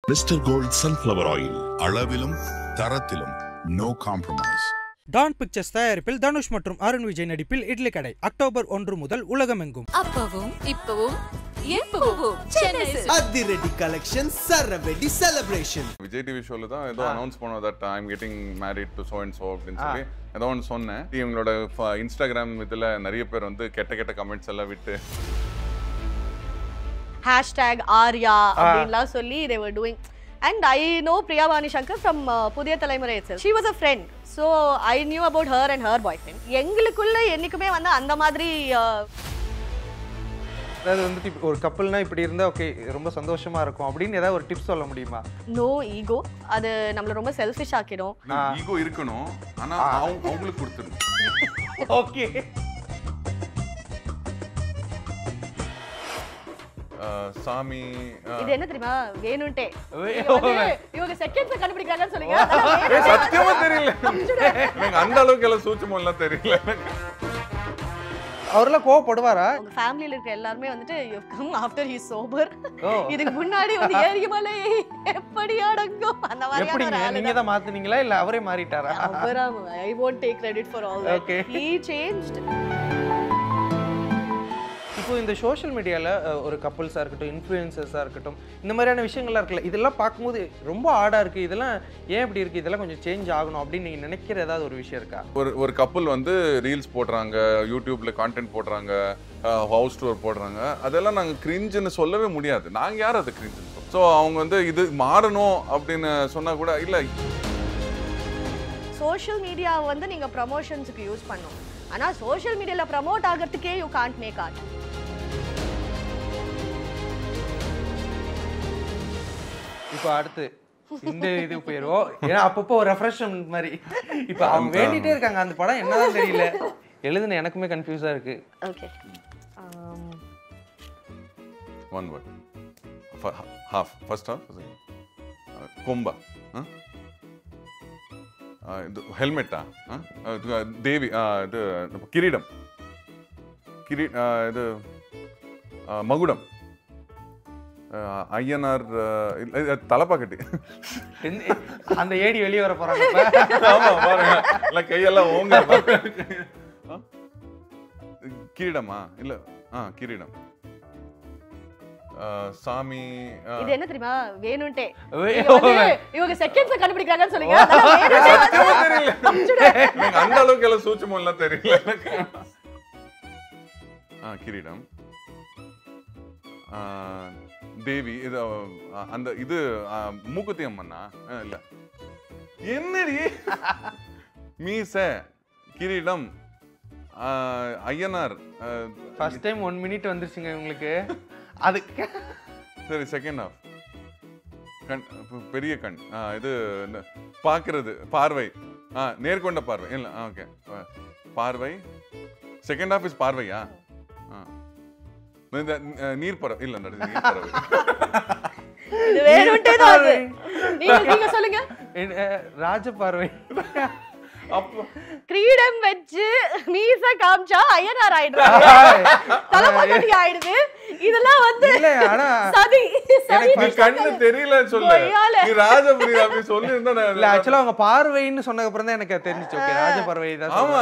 Mister Gold sunflower oil அளவிலும் தரத்திலும் no compromise. Dawn pictures தயாரிப்பில் தனுஷ் மற்றும் அருண் விஜய் நடிப்பில் இட்லி கடை அக்டோபர் 1 முதல் உலகமெங்கும். அப்பவும் இப்பவும் எப்பவும் அதிரடி கலெக்ஷன் சரவெடி செலிப்ரேஷன். விஜய் டிவி ஷோல தான் ஏதோ அனௌன்ஸ் பண்ணோம் that I am getting married to so and so அப்படின்னு சொல்லி ஏதோ ஒன்று சொன்னேன். இவங்களோட இன்ஸ்டாகிராம் இதில் நிறைய பேர் வந்து கெட்ட கமெண்ட்ஸ் எல்லாம் விட்டு #Arya அப்படின்லாம் சொல்லி they were doing. And I know Priya Vani Shankar from Pudhiya Thalaimurai itself. She was a friend. So I knew about her and her boyfriend. எங்களுக்குள்ள என்னைக்குமே வந்து அந்த மாதிரி அதாவது வந்துட்டு ஒரு கப்பல்னா இப்படி இருந்தா ஓகே ரொம்ப சந்தோஷமா இருக்கும் அப்படின்னு ஏதாவது ஒரு டிப்ஸ் சொல்ல முடியுமா? No ego. அது நம்மள ரொம்ப செல்ஃபிஷ் ஆக்கிடும். ஈகோ இருக்கணும், ஆனா அவங்களுக்கு கொடுத்துடணும். ஓகே. சாமி இது என்ன தெரியுமா வேணும்ட்டே இவங்க செகண்ட்ஸ்ல கண்டுபிடிக்கிறாங்கன்னு சொல்லுங்க. சத்தியமா தெரியல எனக்கு அந்த அளவுக்கு எல்லாம் சூட்சமா எல்லாம் தெரியல. அவரெல்லாம் கோவப்படுவாரா? உங்க ஃபேமிலில இருக்க எல்லாரும் வந்துட்டு you come after he is sober. இதுக்கு முன்னாடி வந்து ஏரியமலை எப்படி அடங்கும் அந்த மாதிரி எப்படிங்க நீங்க தான் மாத்துனீங்களா இல்ல அவரே மாறிட்டாரா? அவரா I won't take credit for all that. Okay. He changed. இப்போ இந்த சோஷியல் மீடியாவில் ஒரு கப்புள்ஸாக இருக்கட்டும், இன்ஃப்ளூயன்சர்ஸாக இருக்கட்டும், இந்த மாதிரியான விஷயங்கள்லாம் இருக்குல்ல, இதெல்லாம் பார்க்கும்போது ரொம்ப ஆடாக இருக்குது, இதெல்லாம் ஏன் இப்படி இருக்குது, இதெல்லாம் கொஞ்சம் சேஞ்ச் ஆகணும் அப்படின்னு நீங்கள் நினைக்கிற ஏதாவது ஒரு விஷயம் இருக்கா? ஒரு கப்புள் வந்து ரீல்ஸ் போடுறாங்க, யூடியூப்பில் கான்டென்ட் போடுறாங்க, ஹவுஸ் டூர் போடுறாங்க, அதெல்லாம் நாங்கள் கிரிஞ்சுன்னு சொல்லவே முடியாது. நாங்கள் யார் அது கிரிஞ்சுன்னு சொல்லுவோம். ஸோ அவங்க வந்து இது மாறணும் அப்படின்னு சொன்னால் கூட இல்லை. சோஷியல் மீடியா வந்து நீங்கள் ப்ரமோஷன்ஸுக்கு யூஸ் பண்ணணும். ஆனால் சோஷியல் மீடியாவில் ப்ரமோட் ஆகிறதுக்கே யூ கான்ட் மேக் ஆர்ட். இப்போ அடுத்து இந்த இது போயிடுவோம். ஏன்னா அப்பப்போ ஒரு ரெஃப்ரெஷ்மெண்ட் மாதிரி இப்போ அவங்க வேண்டிகிட்டே இருக்காங்க. அந்த படம் என்னதான் தெரியல, எழுதுன எனக்குமே கன்ஃபியூஸாக இருக்கு. Okay, one word half first half கொம்பா இது ஹெல்மெட்டா தேவி இது கிரீடம் இது மகுடம் ஐயனார் தலப்பாக்கட்டி அந்த ஏடி வெளியே வர போறாங்க. ஆமா பாருங்க இல்ல கையெல்லாம் ஓங்க. கிரீடமா இல்ல கிரீடம் சாமி இது என்ன தெரியுமா வேணும்ட்டே இவங்க செகண்ட்ஸ்ல கண்டுபிடிக்கிறாங்கன்னு சொல்லுங்க. எனக்கு அந்த அளவுக்கு எல்லாம் சூட்சமா எல்லாம் தெரியல. கிரீடம் தேவி இது அந்த இது மூக்குத்தி அம்மன்னா இல்ல என்னடி மீச கிரீடம் ஐயனார். ஃபர்ஸ்ட் டைம் 1 மினிட் வந்துருச்சுங்க உங்களுக்கு. அதுக்கு சரி செகண்ட் ஹாஃப் பெரிய கண் இது பார்க்கறது பார்வை நேர்கொண்ட பார்வை இல்ல ஓகே பார்வை. செகண்ட் ஹாஃப் இஸ் பார்வையா? நீர்ப்பறவை இல்ல நீர்ப்பறவை. இது வேணும்ட்டே தான் அது. நீங்க சொல்லுங்க. ராஜபார்வை. அப்போ கிரீடம் வெச்சு மீச காமிச்சா ஐயனார் ஆயிடுறாங்க, தலப்பாக்கட்டி ஆயிடுது. இதெல்லாம் வந்து இல்ல ஆனா சதி எனக்கு கண்ணு தெரியலன்னு சொல்லு. நீ ராஜபுரி அப்படி சொல்லி இருந்தா இல்ல ஆக்சுவலா அவங்க பார்வைன்னு சொன்னதுக்கு அப்புறம் தான் எனக்கு தெரிஞ்சுச்சு. ஓகே ராஜபார்வை தான். ஆமா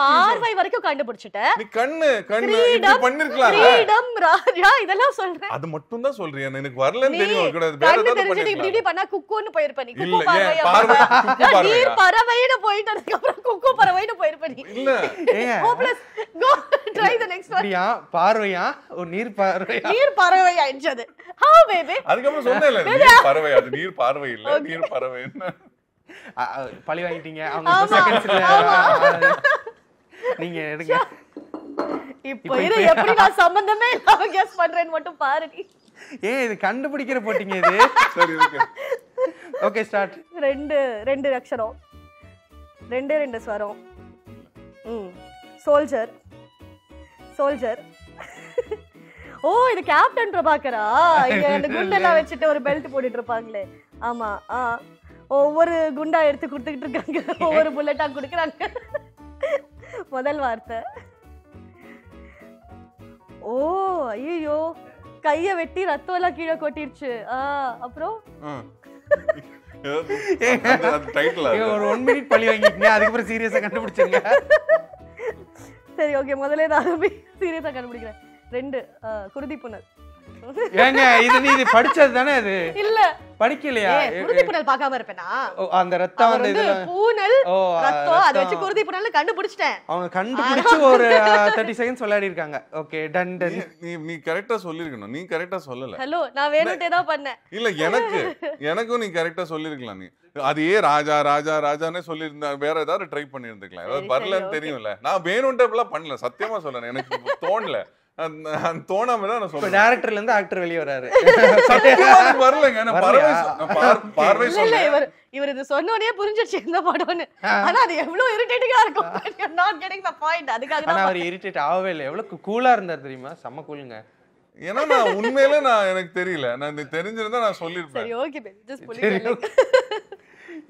பார்வை வரைக்கும் கண்டுபிடிச்சிட்ட. நீ கண்ணு இப்படி பண்ணிருக்கலாம். கிரீடம் ராஜா இதெல்லாம் சொல்றேன். அது மட்டும் தான் சொல்றியா? எனக்கு வரலன்னு தெரியும். வேற ஏதாவது ஏதாவது பண்ணி இப்படி பண்ணா குக்குன்னு போயிருப்ப நீ. இல்ல குக்கு நீ பறவைன்னு போயிட்டதுக்கு அப்புறம் குக்கு பறவைன்னு போயிருப்ப நீ. இல்ல hopeless go try the next one. பார்வையா ஒரு நீர் பார்வை. நீர் பறவை ஆயிடுச்சு. ஹவ் பேபி அதுக்கு அப்புறம் சொன்னேல நீர் பறவை. அது நீர் பார்வை இல்ல நீர் பறவை. என்ன பழி வாங்கிட்டீங்க அவங்க செகண்ட்ஸ்ல. நீங்க எடுங்க. இப்போ இது எப்படி நான் சம்பந்தமே இல்லாம கெஸ் பண்றேன்னு மட்டும் பாரு நீ. இது கண்டுபிடிக்கிற போட்டீங்க இது. சரி ஓகே ஓகே ஸ்டார்ட். ரெண்டு அக்ஷரம், ரெண்டு ஸ்வரம். சோல்ஜர். ஓ இது கேப்டன் பிரபாகரா. இங்க அந்த குண்டெல்லாம் வச்சுட்டு ஒரு பெல்ட் போட்டுட்டு இருப்பாங்களே. ஆமா ஒவ்வொரு குண்டா எடுத்து கொடுத்துக்கிட்டு இருக்காங்க, ஒவ்வொரு புல்லட்டா கொடுக்குறாங்க. முதல் வார்த்தை ஓ ஐயோ கைய வெட்டி ரத்தம் எல்லாம் கீழே கொட்டிருச்சு. அப்புறம் ஒரு 1 மினிட் பழி வாங்கிட்டீங்க, அதுக்கப்புறம் சீரியஸா கண்டுபிடிச்சிருங்க. சரி ஓகே, முதல்ல நான் சீரியஸா கண்டுபிடிக்கிறேன். 2 குருதி புனல். ஏங்க இது படிச்சது தானே? அது இல்ல படிக்கலையா? குருதி புனல் பார்க்காம இருப்பேனா? அந்த ரத்தம் அந்த இது பூனல் ரத்தம் அத வச்சு குருதி புனல்ல கண்டுபிடிச்சிட்டேன். அவங்க கண்டுபிடிச்சு ஒரு 30 செகண்ட்ஸ் விளையாடி இருக்காங்க. Okay done done. நீ கரெக்ட்டா சொல்லிருக்கணும். நீ கரெக்ட்டா சொல்லல. ஹலோ, நான் வேணும்ட்டே தான் பண்ணேன். இல்ல எனக்கும் நீ கரெக்ட்டா சொல்லிருக்கலாம். நீ அதே ராஜா ராஜா ராஜானே சொல்லியிருந்தா வேற ஏதாவது ட்ரை பண்ணியிருந்துக்கலாம். ஏதாவது வரலன்னு தெரியும்ல. நான் வேணும்ட்டே எல்லாம் பண்ணல, சத்தியமா சொல்றேன். எனக்கு தோணல, தோணாம தான் நான் சொல்றேன். டைரக்டர்ல இருந்து ஆக்டர் வெளிய வராரு. வரலங்க, நான் பார்வை சொல்றேன். இவர் இது சொன்னோனே புரிஞ்சிருச்சு இந்த படம்னு. ஆனா அது எவ்வளவு இரிட்டேட்டிங்கா இருக்கும். you are not getting the point. அதுக்காக ஆனா அவர் இரிட்டேட் ஆகவே இல்லை. எவ்வளவு கூலா இருந்தார் தெரியுமா? செம்ம கூலுங்க. ஏன்னா நான் உண்மையிலே எனக்கு தெரியல. நான் தெரிஞ்சிருந்தா நான் சொல்லிருப்பேன். சரி ஓகே பேபி, ஜஸ்ட் புலிங்க.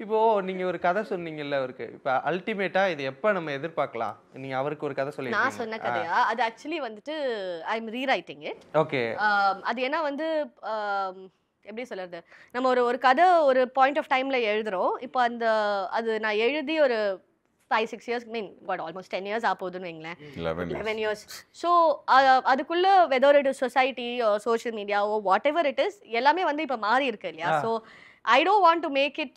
இப்போ நீங்க ஒரு கதை சொன்னீங்கல்ல அவருக்கு, இப்போ அல்டிமேட்டா இது எப்ப நம்ம எதிர்பார்க்கலாம்? நீங்க அவருக்கு ஒரு கதை சொல்லிருக்கீங்க. நான் சொன்ன கதையா? அது ஆக்சுவலி வந்துட்டு ஐ அம் ரீரைட்டிங் இட். ஓகே. அது என்ன வந்து எப்படி சொல்றது, நம்ம ஒரு கதை ஒரு பாயிண்ட் ஆஃப் டைம்ல எழுதுறோம். இப்போ அது நான் எழுதி ஒரு 5-6 years, got almost 10 years ஆகுதுன்னு வைங்களேன். 11 years. ஸோ அதுக்குள்ள whether it is society social media what ever it is, எல்லாமே வந்து இப்போ மாறி இருக்கு இல்லையா? So I don't want to make it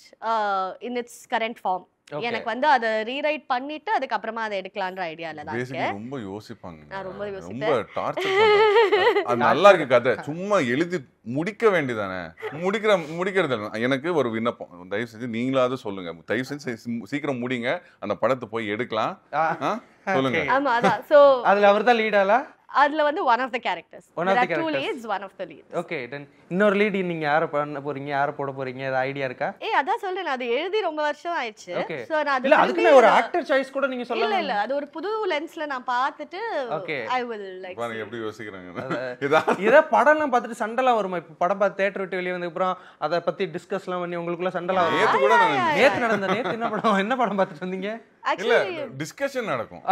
in its current form. எனக்கு வந்து அத ரீரைட் பண்ணிட்டு அதுக்கு அப்புறமா அதை எடுக்கலாம்ன்ற ஐடியால தான் இருக்கேன். ரொம்ப யோசிப்பாங்க. நான் ரொம்ப யோசிப்பேன். ரொம்ப டார்ச்சர் பண்றாங்க. அது நல்லா இருக்கு கதை, சும்மா எழுதி முடிக்க வேண்டியதானே. முடிக்கிறது எனக்கு ஒரு விண்ணப்பம். தயவு செஞ்சு நீங்களாவது சொல்லுங்க. தயவு செஞ்சு சீக்கிரம் முடிங்க, அந்த படத்தை போய் எடுக்கலாம். சொல்லுங்க. ஆமா அதான். சோ அதுல அவர்தான் லீடாலா? அதுல வந்து one of the characters. There are 2 leads, one of the leads. Okay, then இன்னொரு லீட் நீங்க யார பண்ண போறீங்க, யார போட போறீங்க, அது ஐடியா இருக்கா? அதான் சொல்றேன், அது எழுதி ரொம்ப வருஷம் ஆயிடுச்சு. சோ நான் இல்ல அதுக்கு ஒரு ஆக்டர் சாய்ஸ் கூட நீங்க சொல்லலாம். இல்ல அது ஒரு புது லென்ஸ்ல நான் பார்த்துட்டு I will like பாருங்க எப்படி யோசிக்கறாங்க. இத படம்லாம் பார்த்துட்டு சண்டலாம் வருமா? இப்ப படம் பார்த்து தியேட்டர் விட்டு வெளிய வந்ததுக்கு அப்புறம் அத பத்தி டிஸ்கஸ்லாம் பண்ணி உங்களுக்குள்ள சண்டலாம் வரும். நேத்து என்ன படம் பார்த்துட்டு வந்தீங்க? Actually டிஸ்கஷன் நடக்கும்.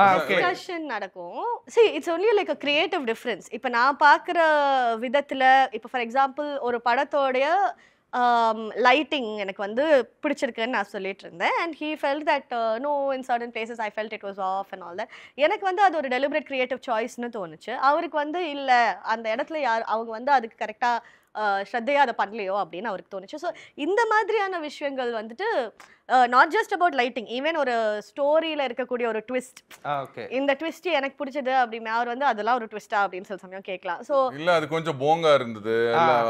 See, it's only like a creative difference. இப்ப நான் பார்க்குற விதத்துல, இப்ப ஃபார் எக்ஸாம்பிள் ஒரு படத்தோடைய லைட்டிங் எனக்கு வந்து பிடிச்சிருக்குன்னு நான் சொல்லிட்டு இருந்தேன். And he felt that no, in certain places I felt it was off and all that. எனக்கு வந்து அது ஒரு deliberate creative choiceன்னு தோணுச்சு. அவருக்கு வந்து இல்ல அந்த இடத்துல அவங்க வந்து அதுக்கு கரெக்டா ஸ்ரத்தையா அதை பண்ணலையோ அப்படின்னு அவருக்கு தோணுச்சு. ஸோ இந்த மாதிரியான விஷயங்கள் வந்துட்டு not just about lighting, even ஒரு ஸ்டோரியில இருக்கக்கூடிய ஒரு ட்விஸ்ட், இந்த ட்விஸ்ட் எனக்கு பிடிச்சது அப்படின்னு அவர் வந்து அதெல்லாம் ஒரு ட்விஸ்டா அப்படின்னு சில சமயம் கேட்கலாம். ஸோ இல்ல அது கொஞ்சம் போங்கா இருந்தது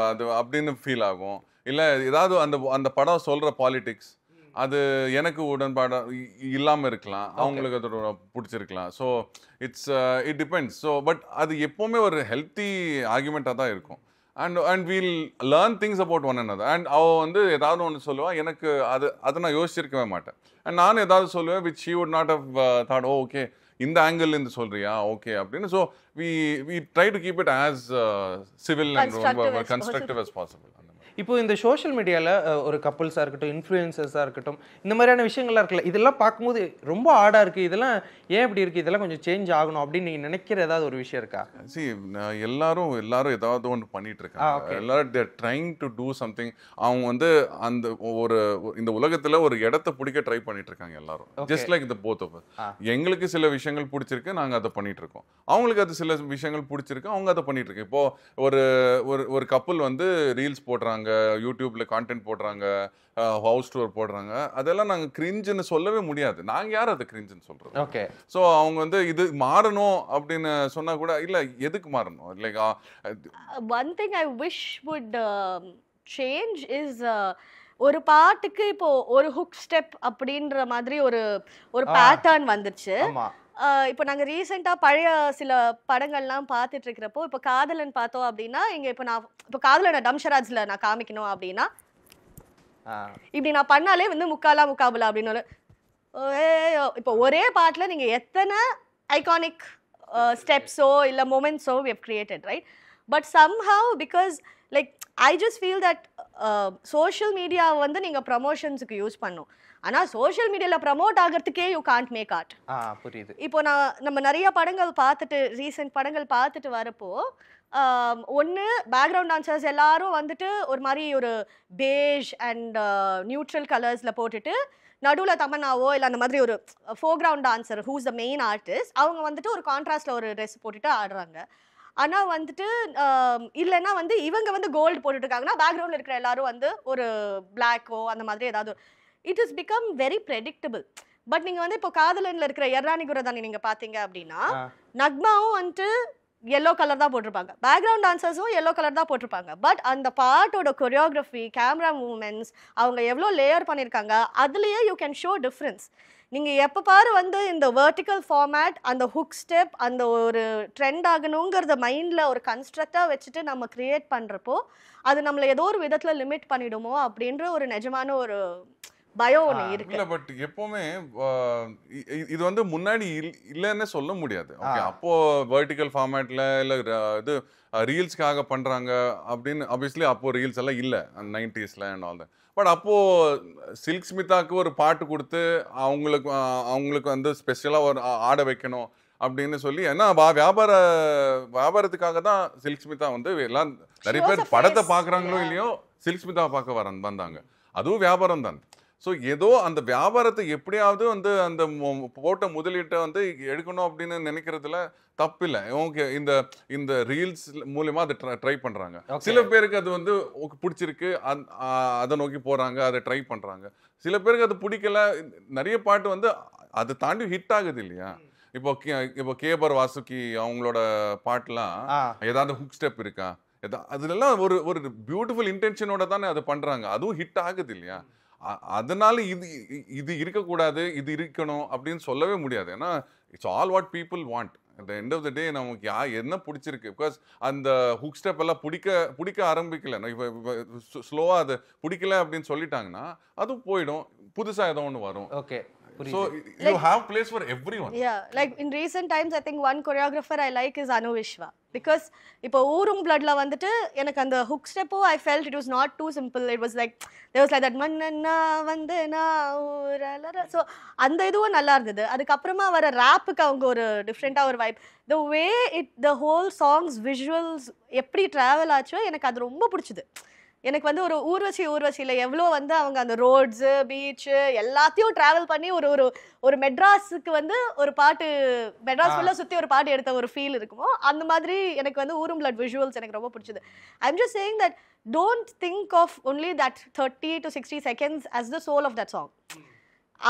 அது அப்படின்னு ஃபீல் ஆகும். இல்ல ஏதாவது அந்த படம் சொல்ற பாலிடிக்ஸ் அது எனக்கு உடன்பாடு இல்லாம இருக்கலாம், அவங்களுக்கு அது பிடிச்சிருக்கலாம். So it depends. So but அது எப்பவுமே ஒரு ஹெல்த்தி ஆர்குமெண்டா தான் இருக்கும். and we'll learn things about one another. and அவ வந்து ஏதாவது ஒன்று சொல்லுவா, எனக்கு அதை நான் யோசிச்சிருக்கவே மாட்டேன். அண்ட் நான் ஏதாவது சொல்லுவேன் which she would not have thought, okay இந்த ஆங்கிள் இருந்து சொல்றியா ஓகே அப்படின்னு. So we try to keep it as civil and constructive as possible. இப்போ இந்த சோஷியல் மீடியாவில் ஒரு கப்புள்ஸாக இருக்கட்டும், இன்ஃப்ளூயன்சர்ஸாக இருக்கட்டும், இந்த மாதிரியான விஷயங்கள்லாம் இருக்குல்ல, இதெல்லாம் பார்க்கும்போது ரொம்ப ஆடாக இருக்குது, இதெல்லாம் ஏன் இப்படி இருக்குது, இதெல்லாம் கொஞ்சம் சேஞ்ச் ஆகணும் அப்படின்னு நீங்கள் நினைக்கிற ஏதாவது ஒரு விஷயம் இருக்கா? எல்லாரும் ஏதாவது ஒன்று பண்ணிட்டு இருக்காங்க. எல்லாரும் தேர் ட்ரைங் டு டூ சம்திங். அவங்க வந்து அந்த இந்த உலகத்தில் ஒரு இடத்த பிடிக்க ட்ரை பண்ணிட்டு இருக்காங்க எல்லாரும். Just like the both of us. எங்களுக்கு சில விஷயங்கள் பிடிச்சிருக்கு, நாங்கள் அதை பண்ணிட்டு இருக்கோம். அவங்களுக்கு அது சில விஷயங்கள் பிடிச்சிருக்கு, அவங்க அதை பண்ணிட்டு இருக்கோம். இப்போ ஒரு கப்புள் வந்து ரீல்ஸ் போடுறாங்க, யூடியூப்ல கான்டென்ட் போடுறாங்க, ஹவுஸ் டூர் போடுறாங்க. அதெல்லாம் நாங்கள் கிரிஞ்சுன்னு சொல்லவே முடியாது. நாங்கள் யார் அதை கிரிஞ்சுன்னு சொல்றோம்? ஓகே. ஸோ அவங்க வந்து இது மாறணும் அப்படின்னு சொன்னா கூட இல்லை, எதுக்கு மாறணும்? Like one thing I wish would change is ஒரு பாட்டுக்கு இப்போ ஒரு ஹுக் ஸ்டெப் அப்படின்ற மாதிரி ஒரு பேட்டர்ன் வந்துருச்சு. இப்போ நாங்கள் ரீசெண்டாக பழைய சில படங்கள்லாம் பார்த்துட்டு இருக்கிறப்போ, இப்போ காதலன் பார்த்தோம் அப்படின்னா, இங்கே இப்போ காதலனை டம்ஷராஜ்ல நான் காமிக்கணும் அப்படின்னா இப்படி நான் பண்ணாலே வந்து முக்காபுலா அப்படின்னு இப்போ ஒரே பாட்டில் நீங்கள் எத்தனை ஐகானிக் ஸ்டெப்ஸோ இல்லை மொமெண்ட்ஸோ we have created, right? But somehow because like I just feel that social media வந்து நீங்கள் ப்ரமோஷன்ஸுக்கு யூஸ் பண்ணும். ஆனா சோஷியல் மீடியால ப்ரமோட் ஆகிறதுக்கே யூ காண்ட் மேக் ஆர்ட். புரியுது. இப்போ நம்ம நிறைய படங்கள் பார்த்துட்டு, ரீசெண்ட் படங்கள் பார்த்துட்டு வரப்போ ஒன்று பேக்ரவுண்ட் டான்சர்ஸ் எல்லாரும் வந்துட்டு ஒரு மாதிரி ஒரு பேஜ் அண்ட் நியூட்ரல் கலர்ஸில் போட்டுட்டு நடுவில் தமன்னாவோ இல்லை அந்த மாதிரி ஒரு foreground dancer who's the main artist அவங்க வந்துட்டு ஒரு கான்ட்ராஸ்டில் ஒரு ட்ரெஸ் போட்டுட்டு ஆடுறாங்க. ஆனால் வந்துட்டு இல்லைன்னா வந்து இவங்க வந்து கோல்டு போட்டுட்டு இருக்காங்கன்னா பேக்ரவுண்டில் இருக்கிற எல்லாரும் வந்து ஒரு பிளாக்கோ அந்த மாதிரி ஏதாவது. It is become very predictable. But நீங்கள் வந்து இப்போ காதலனில் இருக்கிற எர்ராணி குரதானி நீங்கள் பார்த்தீங்க அப்படின்னா நக்மாவும் வந்துட்டு yellow கலர் தான் போட்டிருப்பாங்க, பேக்ரவுண்ட் டான்சர்ஸும் yellow கலர் தான் போட்டிருப்பாங்க. பட் அந்த பாட்டோட கொரியோகிராஃபி, கேமரா மூவ்மெண்ட்ஸ், அவங்க எவ்வளோ லேயர் பண்ணியிருக்காங்க, அதுலேயே யூ கேன் ஷோ டிஃப்ரென்ஸ். நீங்கள் எப்போ பாரு வந்து இந்த வெர்டிக்கல் ஃபார்மேட், அந்த ஹுக் ஸ்டெப், அந்த ஒரு ட்ரெண்ட் ஆகணுங்கிறத மைண்டில் ஒரு கன்ஸ்ட்ரக்டாக வச்சுட்டு நம்ம க்ரியேட் பண்ணுறப்போ அது நம்மளை ஏதோ ஒரு விதத்தில் லிமிட் பண்ணிடுமோ அப்படின்ற ஒரு நிஜமான ஒரு பயம் ஒன்று இருக்கு. இல்ல பட் எப்பவுமே இது வந்து முன்னாடி இல்லைன்னு சொல்ல முடியாது. ஓகே, அப்போ வெர்டிக்கல் ஃபார்மேட்ல இல்ல இது ரீல்ஸ்க்காக பண்றாங்க அப்படின்னு ஆப்வியஸ்லி அப்போ ரீல்ஸ் எல்லாம் இல்லை 90s and all that. But அப்போ சில்க் ஸ்மிதாக்கு ஒரு பாட்டு கொடுத்து அவங்களுக்கு வந்து ஸ்பெஷலா ஒரு ஆட வைக்கணும் அப்படின்னு சொல்லி, ஏன்னா வியாபாரத்துக்காக தான் சில்க் ஸ்மிதா வந்து எல்லாம் நிறைய பேர் படத்தை பாக்குறாங்களோ இல்லையோ சில்க் ஸ்மிதா பார்க்க வந்தாங்க. அதுவும் வியாபாரம் தான். ஸோ ஏதோ அந்த வியாபாரத்தை எப்படியாவது வந்து அந்த போட்ட முதலீட்டை வந்து எடுக்கணும் அப்படின்னு நினைக்கிறதுல தப்பு இல்லை. ஓகே, இந்த ரீல்ஸ் மூலமா அதை ட்ரை பண்றாங்க. சில பேருக்கு அது வந்து பிடிச்சிருக்கு, அதை நோக்கி போறாங்க, அதை ட்ரை பண்றாங்க. சில பேருக்கு அது பிடிக்கல. நிறைய பாட்டு வந்து அதை தாண்டி ஹிட் ஆகுது இல்லையா? இப்போ கேபர் வாசுகி அவங்களோட பாட்டுலாம் ஏதாவது ஹுக் ஸ்டெப் இருக்கா? அதுலலாம் ஒரு பியூட்டிஃபுல் இன்டென்ஷனோட தானே அது பண்றாங்க, அதுவும் ஹிட் ஆகுது இல்லையா? அதனால இது இருக்கக்கூடாது, இது இருக்கணும் அப்படின்னு சொல்லவே முடியாது. ஏன்னா it's all what people want. At the end of the day நமக்கு என்ன பிடிச்சிருக்கு, பிகாஸ் அந்த ஹுக் ஸ்டெப் எல்லாம் பிடிக்க ஆரம்பிக்கல, இப்போ ஸ்லோவா அது பிடிக்கல அப்படின்னு சொல்லிட்டாங்கன்னா அது போயிடும், புதுசா ஏதோ ஒன்று வரும். Okay, so you have place for everyone. Yeah, like in recent times I think one choreographer I like is Anu Vishwa, because இப்போ ஊரும் bloodல வந்துட்டு எனக்கு அந்த hook step I felt it was not too simple. It was like there was like that மன்னன்னா Vandana ஊரலர. So அந்த இதுவும் நல்லா இருந்தது. அதுக்கு அப்புறமா வர ராப்புக்கு அவங்க ஒரு டிஃபரெண்டா ஒரு vibe, the way the whole songs visuals எப்படி டிராவல் ஆச்சோ எனக்கு அது ரொம்ப பிடிச்சது. எனக்கு வந்து ஒரு ஊர்வசியில் எவ்வளோ வந்து அவங்க அந்த ரோட்ஸு, பீச்சு எல்லாத்தையும் ட்ராவல் பண்ணி ஒரு மெட்ராஸுக்கு வந்து ஒரு பாட்டு, மெட்ராஸ் ஃபுல்லாக சுற்றி ஒரு பாட்டு எடுத்த ஒரு ஃபீல் இருக்குமோ அந்த மாதிரி எனக்கு வந்து ஊரும் பிளட் விஷுவல்ஸ் எனக்கு ரொம்ப பிடிச்சது. I'm just saying that don't think of only that 30 to 60 seconds as the soul of that song.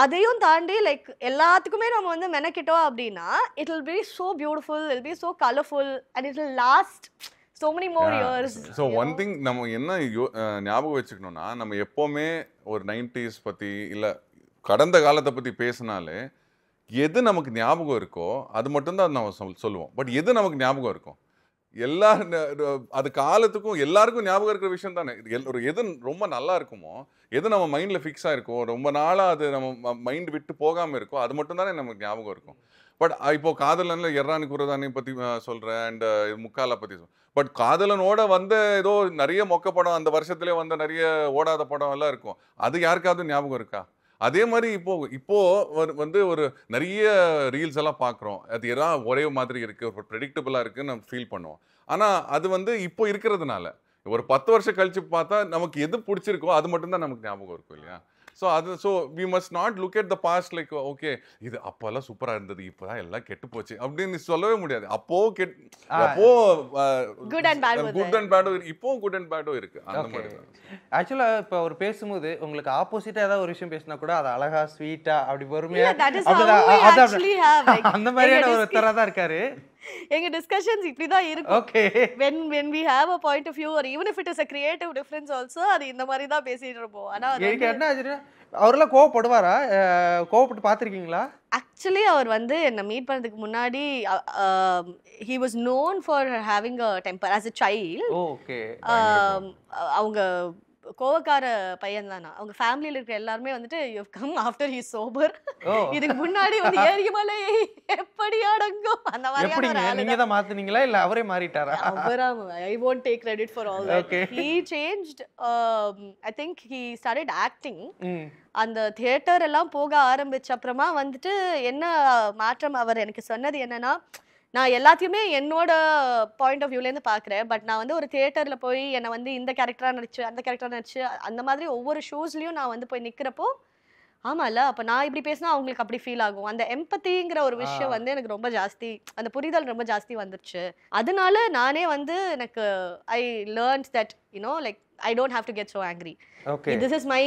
அதையும் தாண்டி லைக் எல்லாத்துக்குமே நம்ம வந்து மெனக்கிட்டோம் அப்படின்னா it will be so beautiful, it will be so colorful and it will last so many more years. So one thing நம்ம என்ன ஞாபகம் வச்சுக்கணும்னா, நம்ம எப்போவுமே ஒரு 90s பற்றி இல்லை கடந்த காலத்தை பற்றி பேசினாலே எது நமக்கு ஞாபகம் இருக்கோ அது மட்டும்தான் நம்ம சொல்லுவோம். பட் எது நமக்கு ஞாபகம் இருக்கும், அது காலத்துக்கும் எல்லாருக்கும் ஞாபகம் இருக்கிற விஷயம் தானே. எது ரொம்ப நல்லா இருக்குமோ, எது நம்ம மைண்டில் ஃபிக்ஸ் ஆகிருக்கோ, ரொம்ப நாளாக அது நம்ம மைண்ட் விட்டு போகாமல் இருக்கோ, அது மட்டும் தானே நமக்கு ஞாபகம் இருக்கும். பட் இப்போ காதலனில் எர்ராணி குரதானி பற்றி சொல்கிறேன் அண்ட் முக்காலா பற்றி பட் காதலனோட வந்த ஏதோ நிறைய மொக்க படம் அந்த வருஷத்துலேயே வந்த நிறைய ஓடாத படம் எல்லாம் இருக்கும், அது யாருக்காவது ஞாபகம் இருக்கா? அதே மாதிரி இப்போ வந்து ஒரு நிறைய ரீல்ஸ் எல்லாம் பார்க்குறோம், அது எல்லாம் ஒரே மாதிரி இருக்குது, ஒரு ப்ரெடிக்டபுளாக இருக்குன்னு நம்ம ஃபீல் பண்ணுவோம். ஆனால் அது வந்து இப்போ இருக்கிறதுனால ஒரு 10 வருஷம் கழிச்சு பார்த்தா நமக்கு எது பிடிச்சிருக்கோ அது மட்டும்தான் நமக்கு ஞாபகம் இருக்கும் இல்லையா? So we must not look at the past like okay இது அப்போல்லாம் சூப்பராக இருந்தது, இப்போதான் எல்லாம் கெட்டு போச்சு அப்படின்னு சொல்லவே முடியாது. அப்போ குட் அண்ட் பேடோ, இப்போ குட் அண்ட் பேடோ இருக்கு அந்த மாதிரி. ஆக்சுவலாக இப்போ அவர் பேசும்போது உங்களுக்கு ஆப்போசிட்டா ஏதாவது ஒரு விஷயம் பேசினா கூட அது அழகா ஸ்வீட்டா அப்படி பொறுமையா அந்த மாதிரியான ஒரு தரா தான் இருக்காரு. எங்க டிஸ்கஷன்ஸ் இப்படிதான் இருக்கும். Okay, when we have a point of view or even if it is a creative difference also அது இந்த மாதிரி தான் பேசிட்டு இருப்போம். ஆனா எனக்கு என்ன ஆச்சுன்னா அவரெல்லாம் கோவப்படுவாரா? கோவப்பட்டு பார்த்திருக்கீங்களா? ஆக்சுவலி அவர் வந்து என்ன மீட் பண்ணதுக்கு முன்னாடி he was known for having a temper as a child. Okay, அவங்க கோவக்கார பையன் தானா, அவங்க ஃபேமிலியில் இருக்கிற எல்லாருமே வந்துட்டு you come after he sober, இதுக்கு முன்னாடி வந்து ஏரியமலை எப்படி அடங்கும் அந்த மாதிரியான. நீங்க தான் மாத்துனீங்களா இல்ல அவரே மாறிட்டாரா? அவரா, ஐ won't take credit for all that. He changed. I think he started acting. அந்த தியேட்டர் எல்லாம் போக ஆரம்பிச்ச அப்புறமா வந்துட்டு என்ன மாற்றம் அவர் எனக்கு சொன்னது என்னன்னா, நான் எல்லாத்தையுமே என்னோட பாயிண்ட் ஆஃப் வியூலேருந்து பார்க்குறேன். பட் நான் வந்து ஒரு தியேட்டரில் போய் என்னை வந்து இந்த கேரக்டராக நடிச்சு அந்த கேரக்டராக நடிச்சு அந்த மாதிரி ஒவ்வொரு ஷோஸ்லையும் நான் வந்து போய் நிற்கிறப்போ ஆமாம்ல அப்போ நான் இப்படி பேசினா அவங்களுக்கு அப்படி ஃபீல் ஆகும். அந்த எம்பத்திங்கிற ஒரு விஷயம் வந்து எனக்கு ரொம்ப ஜாஸ்தி, அந்த புரிதல் ரொம்ப ஜாஸ்தி வந்துருச்சு. அதனால நானே வந்து எனக்கு I learned that you know like I don't have to get so angry. This is my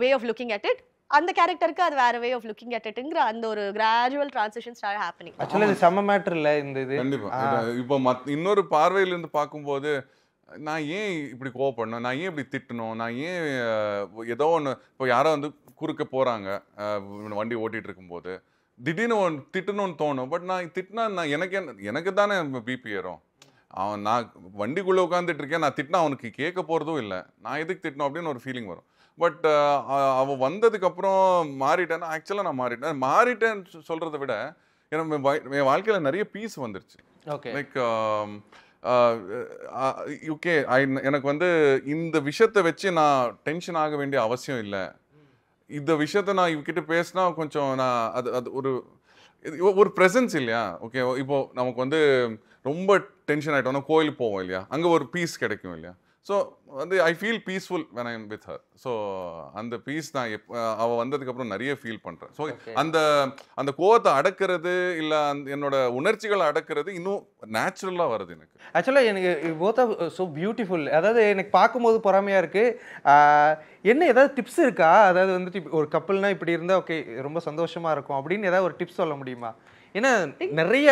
way of looking at it. அந்த கேரக்டருக்கு அது வேற வே ஆஃப் லுக்கிங் அட் இட்ங்கிற அந்த ஒரு gradual transition start happening. Actually இது செம்ம மேட்டர் இல்ல இந்த இது. கண்டிப்பா இப்போ இன்னொரு பார்வையில இருந்து பார்க்கும்போது நான் ஏன் இப்படி கோவப்படணும், நான் ஏன் இப்படி திட்டணும், நான் ஏன் ஏதோ ஒன்று இப்போ யாரோ வந்து குறுக்க போறாங்க வண்டி ஓட்டிட்டு இருக்கும்போது திடீர்னு திட்டணும்னு தோணும். பட் நான் திட்டினா நான் எனக்கு தானே பிபி ஏறும். நான் வண்டிக்குள்ளே உட்காந்துட்டு இருக்கேன், நான் திட்டினா அவனுக்கு கேட்க போகிறதும் இல்லை, நான் எதுக்கு திட்டணும் அப்படின்னு ஒரு ஃபீலிங் வரும். பட் அவன் வந்ததுக்கப்புறம் மாறிட்டேன்னா ஆக்சுவலாக நான் மாறிட்டேன்னு சொல்கிறத விட என் வாழ்க்கையில் நிறைய பீஸ் வந்துருச்சு. லைக் ஓகே எனக்கு வந்து இந்த விஷயத்தை வச்சு நான் டென்ஷன் ஆக வேண்டிய அவசியம் இல்லை. இந்த விஷயத்த நான் இவகிட்ட பேசினா கொஞ்சம் நான் அது ஒரு ப்ரெசன்ஸ் இல்லையா. ஓகே இப்போ நமக்கு வந்து ரொம்ப டென்ஷன் ஆகிட்டோம்னா கோயிலுக்கு போவோம் இல்லையா, அங்கே ஒரு பீஸ் கிடைக்கும் இல்லையா. ஸோ வந்து I feel peaceful when I am with her. So அந்த பீஸ் நான் அவள் வந்ததுக்கப்புறம் நிறைய ஃபீல் பண்ணுறேன். ஸோ அந்த கோவத்தை அடக்கிறது இல்லை என்னோட உணர்ச்சிகளை அடக்கிறது இன்னும் நேச்சுரலாக வருது எனக்கு. ஆக்சுவலாக எனக்கு போத் ஆர் ஸோ பியூட்டிஃபுல். அதாவது எனக்கு பார்க்கும்போது பொறாமையாக இருக்குது. என்ன ஏதாவது டிப்ஸ் இருக்கா? அதாவது வந்துட்டு ஒரு கப்பல்னால் இப்படி இருந்தால் ஓகே ரொம்ப சந்தோஷமாக இருக்கும் அப்படின்னு ஏதாவது ஒரு டிப்ஸ் சொல்ல முடியுமா? ஏன்னா நிறைய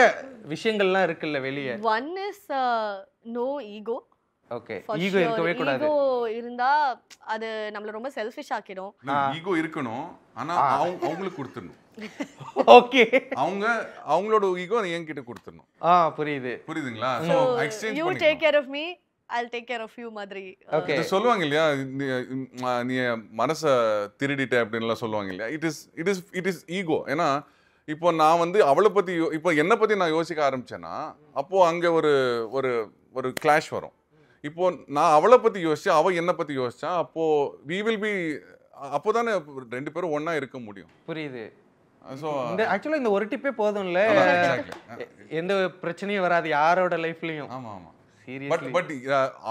விஷயங்கள்லாம் இருக்குல்ல வெளியே. One is no ego. Okay, ego இருக்கவே கூடாது. ஈகோ இருந்தா அது நம்மள ரொம்ப செல்ஃபிஷ் ஆக்கிடும். ஈகோ இருக்கணும், ஆனா அவங்களுக்கு கொடுத்துடணும். ஓகே, அவங்களோட ஈகோ என்கிட்ட கொடுத்துடணும். புரியுதுங்களா? So exchange you take care of me, I'll take care of you மாதிரி. ஓகே, சொல்லுவாங்க இல்லையா, நீ மனச திருடிட்ட அப்படின்லாம் சொல்லுவாங்க இல்லையா. It is ego. ஏன்னா இப்போ நான் வந்து அவளை பத்தி இப்போ என்னை பத்தி நான் யோசிக்க ஆரம்பிச்சேன்னா அப்போ அங்க ஒரு கிளாஷ் வரும். இப்போ நான் அவளை பத்தி யோசிச்சா அவ என்னை பத்தி யோசிச்சா அப்போ we will be அப்போதானே ரெண்டு பேரும் ஒண்ணா இருக்க முடியும். புரியுது. சோ இந்த ஆக்சுவலா இந்த ஒரு டிப்பே போதும்ல, எந்த பிரச்சனையும் வராது யாரோட லைஃப்லயும். ஆமா ஆமா சீரியஸ்லி. பட்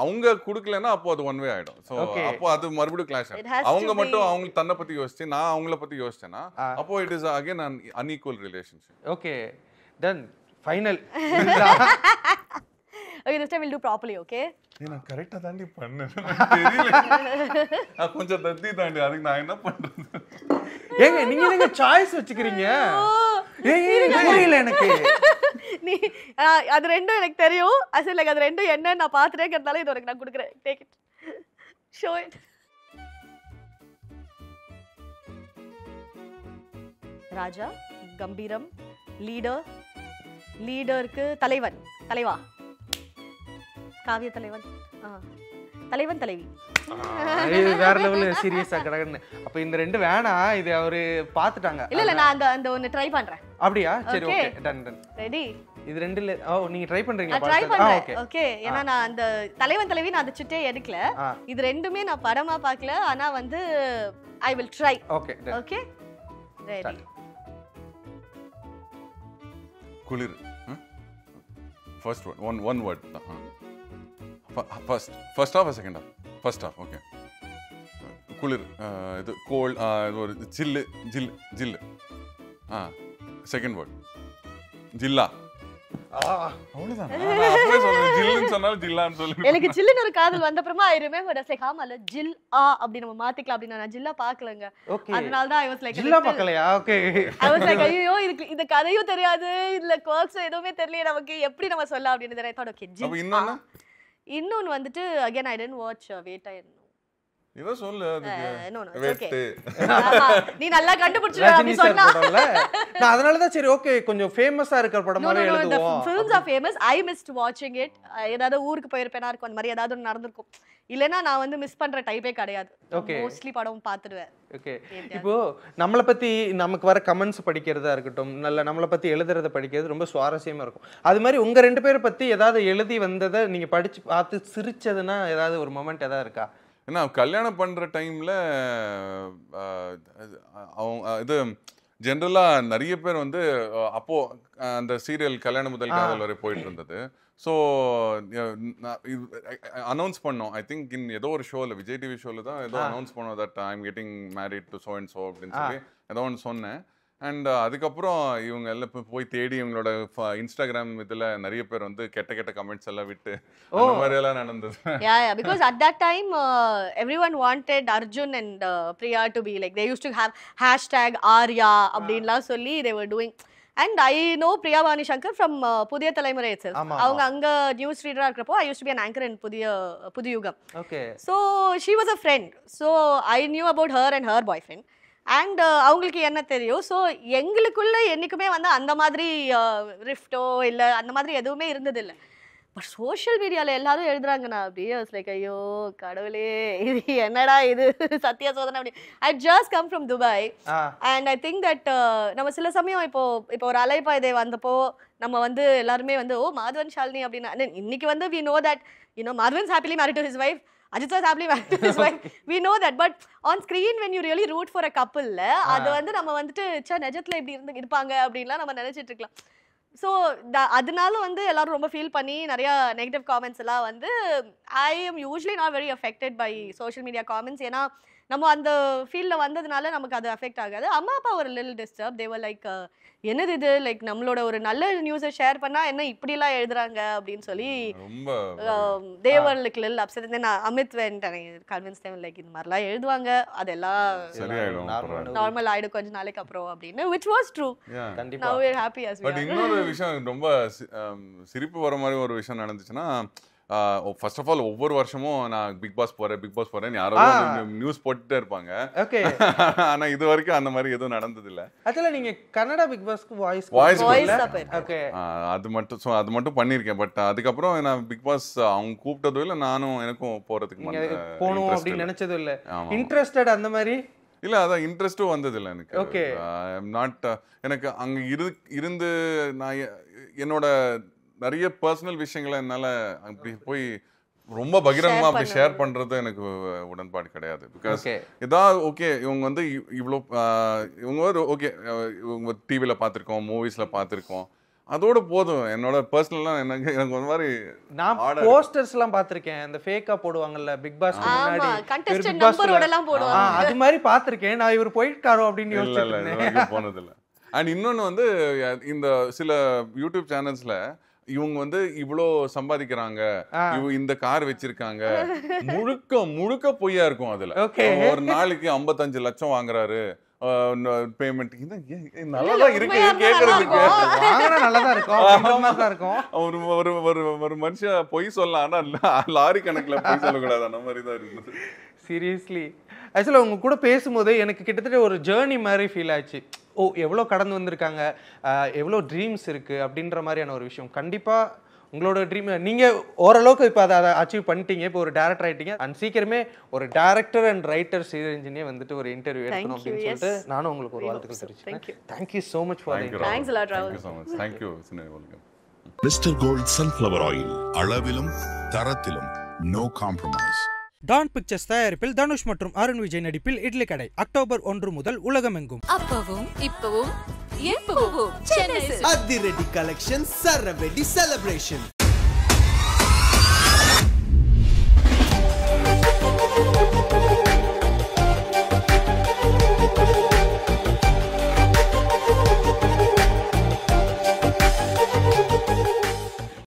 அவங்க குடுக்கலன்னா அப்போ அது ஒன் வே ஆயிடும். சோ அப்போ அது மறுபடியும் கிளாஷ் ஆகும். அவங்க மட்டும் அவங்க தன்னை பத்தி யோசிச்சு நான் அவங்கள பத்தி யோசிச்சேன்னா அப்போ it is again an unequal relationship. Okay, done final. Okay, this time we'll do properly, okay? நான் கரெக்ட்டா தாண்டி பண்ணேன். தெரியல. கொஞ்சம் தத்தி தாண்டி அதுக்கு நான் என்ன பண்றது? ஏங்க நீங்க சாய்ஸ் வச்சுக்கிறீங்க. புரியல எனக்கு. நீ அது ரெண்டும் எனக்கு தெரியும். அசல் லைக் அது ரெண்டும் என்ன நான் பாத்துட்டேங்கறதால இது உனக்கு நான் கொடுக்கிறேன். Take it. Show it. ராஜா, கம்பீரம், லீடருக்கு தலைவா, காவிய தலைவன், தலைவன் தலைவி. வேற லெவல்ல சீரியஸா கடகன்னு. அப்ப இந்த ரெண்டு வேணா, இது அவரு பாத்துட்டாங்க. இல்ல நான் அந்த ஒன்னு ட்ரை பண்றேன். அப்படியே? சரி, ஓகே, டன். ரெடி? இது ரெண்டுல நீங்க ட்ரை பண்றீங்களா? ட்ரை பண்றேன். ஓகே, ஏன்னா நான் அந்த தலைவன் தலைவி நான் அது சிட்டே எடுக்கல. இது ரெண்டுமே நான் படமா பார்க்கல, ஆனா வந்து I will try. Okay, okay, ready. குளிர். First word, one word. First half or second half? First half, okay. குளிர், இது கோல்ட், ஒரு ஜில்லு. செகண்ட் வேர்ட் ஜில்லா. அவ்வளவுதான். நான் அப்படியே சொல்றேன், ஜில்லுன்னு சொன்னாலும் ஜில்லான்னு சொல்லி. எனக்கு ஜில்லுன்னு ஒரு காதல் வந்த அப்புறமா I remember I was like ஆமால ஜில் அப்படி நம்ம மாத்திக்கலாம் அப்படி நான் ஜில்லா பார்க்கலங்க. அதனால தான் I was like ஜில்லா பார்க்கலையா? ஓகே, I was like ஐயோ இதுக்கு இந்த கதையும் தெரியாது, இதுல கோர்ஸ் எதுவுமே தெரியல நமக்கு, எப்படி நம்ம சொல்ல அப்படின்னு I thought okay ஜில். அப்ப இன்னொன்னு வந்துட்டு again I didn't watch Veta. இத சொல்லு அதுக்கு. வெட்டு. நீ நல்லா கண்டுபிடிச்சற அப்படி சொன்னா. நான் அதனால தான் சரி ஓகே கொஞ்சம் ஃபேமஸா இருக்கிற படமாவே எழுதுவோம். The films are famous. I missed watching it. ஏதாவது ஊருக்கு போயிருப்பேனா இருக்கும் அந்த மாதிரி ஏதாவது ஒன்னு நடந்துருக்கும். இல்லனா நான் வந்து மிஸ் பண்ற டைப்பே கிடையாது. மோஸ்ட்லி படம் பார்த்துடுவேன். ஓகே, இப்போ நம்மளை பத்தி நமக்கு வர கமெண்ட்ஸ் படிக்கிறதா இருக்கட்டும், நல்ல நம்மளை பத்தி எழுதுறத படிக்கிறது ரொம்ப சுவாரஸ்யமா இருக்கும். அது மாதிரி உங்க ரெண்டு பேரை பத்தி ஏதாவது எழுதி வந்ததை நீங்க படிச்சு பார்த்து சிரிச்சதுன்னா ஏதாவது ஒரு மொமெண்ட் ஏதாவது இருக்கா? ஏன்னா கல்யாணம் பண்ணுற டைமில் அவங்க இது ஜென்ரலா நிறைய பேர் வந்து அப்போ அந்த சீரியல் கல்யாண முதல் காதல் வரை போயிட்டு இருந்தது. ஸோ அனௌன்ஸ் பண்ணோம், ஐ திங்க் ஏதோ ஒரு ஷோவில், விஜய் டிவி ஷோவில் தான் ஏதோ அனௌன்ஸ் பண்ணோம், that I am getting married to so and so அப்படின்னு சொல்லி ஏதோ ஒன்று சொன்னேன். அண்ட் அதுக்கப்புறம் இவங்க எல்லாம் போய் தேடி இவங்களோட இன்ஸ்டாகிராம் இதில் நிறைய பேர் வந்து கெட்ட கெட்ட கமெண்ட்ஸ் எல்லாம் விட்டு அந்த மாதிரி எல்லாம் நடந்தது. Yeah, because at that time everyone wanted Arjun and Priya to be like, they used to have #Arya அப்படின்லாம் சொல்லி they were doing. And I know Priyavani Shankar from Pudhiya Thalaimurai itself. அவங்க அங்க நியூஸ் ரீடரா இருக்கிறப்போ I used to be an anchor in புதிய யுகம். Okay. So she was a friend. So I knew about her and her boyfriend. And அவங்களுக்கு என்ன தெரியும். So எங்களுக்குள்ள என்னைக்குமே வந்து அந்த மாதிரி ரிஃப்டோ இல்லை அந்த மாதிரி எதுவுமே இருந்தது இல்லை. பட் சோஷியல் மீடியாவில் எல்லாரும் எழுதுறாங்கண்ணா அப்படியே லைக் ஐயோ கடவுளே இது என்னடா இது சத்திய சோதனை அப்படி. I just come from Dubai and I think that நம்ம சில சமயம் இப்போ ஒரு அலைப்பாய்தை வந்தப்போ நம்ம வந்து எல்லாருமே வந்து ஓ மாதவன் ஷாலினி அப்படின்னா இன்னைக்கு வந்து வி நோ தட் மாதவன்ஸ் happily married to his wife, Ajit sir is happily married to his wife. We know that, but on screen when you really root for a couple, அது வந்து நம்ம வந்துட்டு நிஜத்துல இப்படி இருப்பாங்க அப்படின்லாம் நம்ம நினைச்சிட்டு இருக்கலாம். ஸோ அதனால வந்து எல்லாரும் ரொம்ப ஃபீல் பண்ணி நிறைய நெகட்டிவ் காமெண்ட்ஸ் எல்லாம் வந்து I am usually not very affected by social media comments. ஏன்னா நம்ம அந்த ஃபீல்டில் வந்ததுனால நமக்கு அது அஃபெக்ட் ஆகாது. அம்மா அப்பா ஒரு லிட்டில் டிஸ்டர்ப், தேவர் லைக் என்னது இது லைக் நம்மளோட ஒரு நல்ல நியூஸை ஷேர் பண்ணா என்ன இப்படிலாம் எழுதுறாங்க அப்படின்னு சொல்லி they were like little upset. Then Amit went convince them like இந்த மாதிரிலாம் எழுதுவாங்க அதெல்லாம் நார்மல் ஆயிடும் கொஞ்ச நாளைக்கு அப்புறம் அப்படின்னு, which was true. Now we are happy as we are. But இன்னொரு விஷயம் ரொம்ப சிரிப்பு வர மாதிரி ஒரு விஷயம் நடந்துச்சுன்னா, ஃபர்ஸ்ட் ஆஃப் ஆல் ஒவ்வொரு வருஷமும் நான் பிக் பாஸ் போறேன் யாராவது நியூஸ் போட்டுட்டே இருப்பாங்க. ஓகே. ஆனா இது வரைக்கும் அந்த மாதிரி எதுவும் நடந்தது இல்ல. ஆக்சுவலா நீங்க கன்னடா பிக் பாஸ்க்கு வாய்ஸ் ஓகே அது மட்டும் பண்ணிருக்கேன். பட் அதுக்கப்புறம் நான் பிக் பாஸ் அவங்க கூப்பிட்டதும் இல்ல, நானும் எனக்கும் போறதுக்கு போகணும் அப்படின்னு நினைச்சதும் இல்ல. இன்ட்ரெஸ்டட் அந்த மாதிரி இல்ல, அதான் இன்ட்ரெஸ்டும் வந்தது இல்லை எனக்கு. ஓகே. நாட் எனக்கு அங்க இருந்து நான் என்னோட நிறைய பர்சனல் விஷயங்களை என்னால அப்படி போய் ரொம்ப பகிரங்கமா அப்படி ஷேர் பண்றது எனக்கு உடன்பாடு கிடையாது. பிகாஸ் இதான் ஓகே இவங்க வந்து இவ்வளோ இவங்க ஓகே இவங்க டிவியில பார்த்துருக்கோம், மூவிஸ்ல பார்த்துருக்கோம், அதோட போதும். என்னோட பர்சனல்லாம் எனக்கு ஒரு மாதிரி நான் போஸ்டர்ஸ் எல்லாம் பார்த்திருக்கேன், அந்த ஃபேக்கா போடுவாங்கல்ல பிக் பாஸ் முன்னாடி கண்டெஸ்டன்ட் நம்பரோட எல்லாம் போடுவாங்க, அது மாதிரி பார்த்திருக்கேன். நான் இவர் போயிட்டாரோ அப்படின்னு யோசிச்சேன், போனது இல்லை. அண்ட் இன்னொன்னு வந்து இந்த சில யூடியூப் சேனல்ஸ்ல இவங்க வந்து இவ்வளோ சம்பாதிக்கிறாங்க, இந்த கார் வச்சிருக்காங்க, முழுக்க பொய்யா இருக்கும். அதுல ஒரு நாளைக்கு 55 லட்சம் வாங்குறாரு பேமெண்ட். நல்லாதான் இருக்கு கேக்குறதுக்கு, நல்லாதான் இருக்கும். ஒரு மனுஷன் பொய் சொல்லலாம், ஆனா லாரி கணக்குல பொய் சொல்லக்கூடாது, அந்த மாதிரி தான் இருக்குது. சீரியஸ்லி ஆக்சுவலாக உங்க கூட பேசும்போது எனக்கு கிட்டத்தட்ட ஒரு ஜேர்னி மாதிரி ஃபீல் ஆச்சு. ஓ எவ்வளோ கடந்து வந்திருக்காங்க, எவ்வளோ ட்ரீம்ஸ் இருக்குது அப்படின்ற மாதிரியான ஒரு விஷயம். கண்டிப்பாக உங்களோட ட்ரீம் நீங்கள் ஓரளவுக்கு இப்போ அதை அச்சீவ் பண்ணிட்டீங்க. இப்போ ஒரு டேரக்டர் ஆகிட்டீங்க. அண்ட் சீக்கிரமே ஒரு டேரக்டர் அண்ட் ரைட்டர் சீரியன்ஜினே வந்துட்டு ஒரு இன்டர்வியூ எடுக்கணும் அப்படின்னு சொல்லிட்டு நானும் உங்களுக்கு ஒரு வாழ்த்துக்கள் தெரிவிச்சேன். Thank you so much for Mister Gold sunflower oil, அளவிலும் தரத்திலும் நோ காம்ப்ரமைஸ். டான் பிக்சர்ஸ் தயாரிப்பில் தனுஷ் மற்றும் அருண் விஜய் நடிப்பில் இட்லி கடை அக்டோபர் 1 முதல் உலகமெங்கும். அப்பவும் இப்பவும் எப்பவும் சென்னை அதிரடி கலெக்ஷன் சரவெடி செலிப்ரேஷன்.